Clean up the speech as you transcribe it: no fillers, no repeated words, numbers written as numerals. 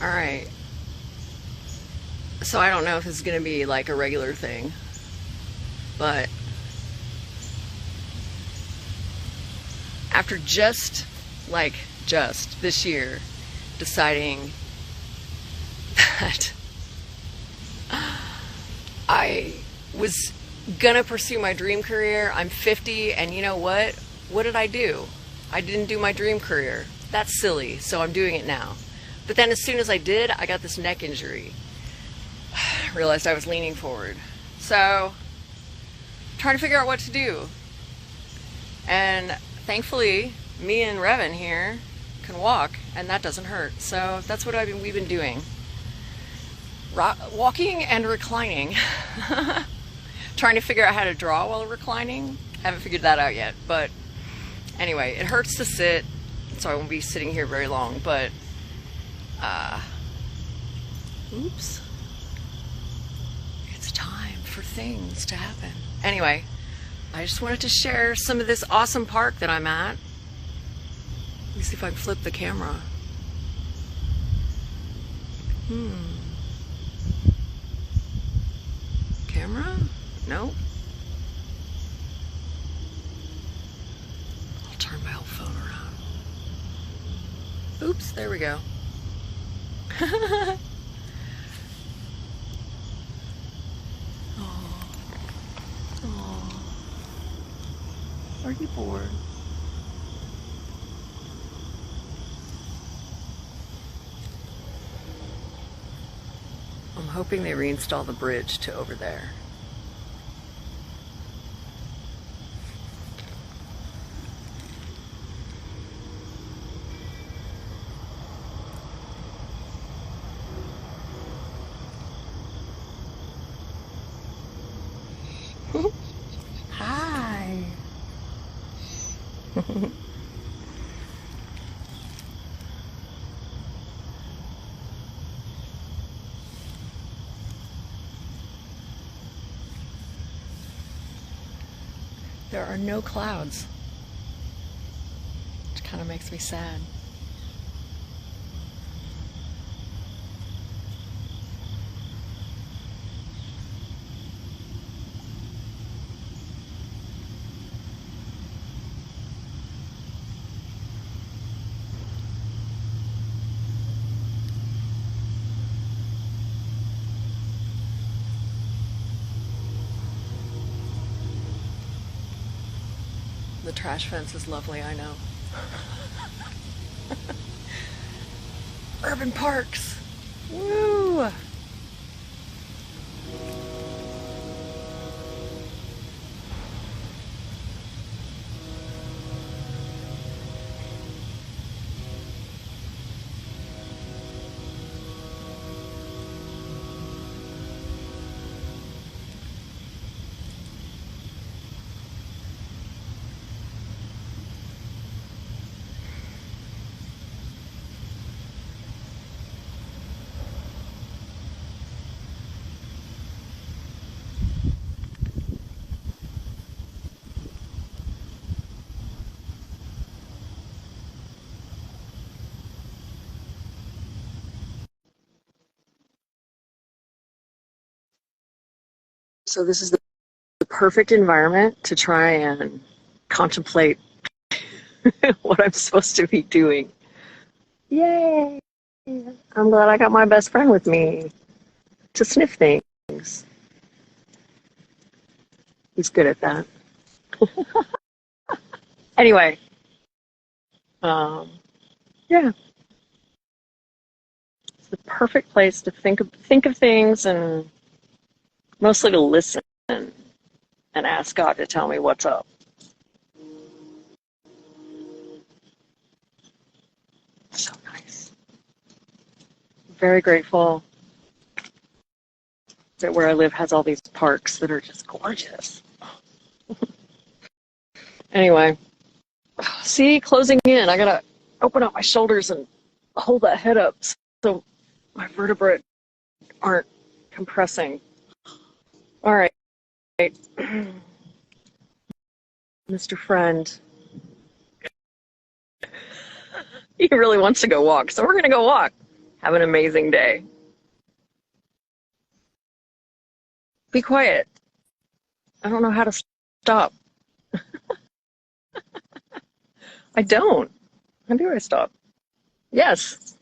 All right. So I don't know if this is going to be like a regular thing, but after just this year deciding that I was gonna pursue my dream career, I'm 50, and you know what? What did I do? I didn't do my dream career. That's silly, so I'm doing it now. But then as soon as I did, I got this neck injury. Realized I was leaning forward. So, trying to figure out what to do. And thankfully, me and Revan here can walk, and that doesn't hurt. So that's what we've been doing. Walking and reclining. Trying to figure out how to draw while reclining. Haven't figured that out yet, but anyway, it hurts to sit, so I won't be sitting here very long, but oops. It's time for things to happen. Anyway, I just wanted to share some of this awesome park that I'm at. Let me see if I can flip the camera. Camera? Nope. I'll turn my whole phone around. Oops, there we go. Oh, are you bored? I'm hoping they reinstall the bridge to over there. Hi. There are no clouds, which kind of makes me sad. The trash fence is lovely, I know. Urban parks. Woo! So this is the perfect environment to try and contemplate what I'm supposed to be doing. Yay! I'm glad I got my best friend with me to sniff things. He's good at that. Anyway, yeah, it's the perfect place to think of things, and mostly to listen and ask God to tell me what's up. So nice. Very grateful that where I live has all these parks that are just gorgeous. Anyway, see, closing in. I gotta open up my shoulders and hold that head up so my vertebrae aren't compressing. All right, Mr. Friend. He really wants to go walk, so we're gonna go walk. Have an amazing day. Be quiet. I don't know how to stop. I don't. How do I stop? Yes.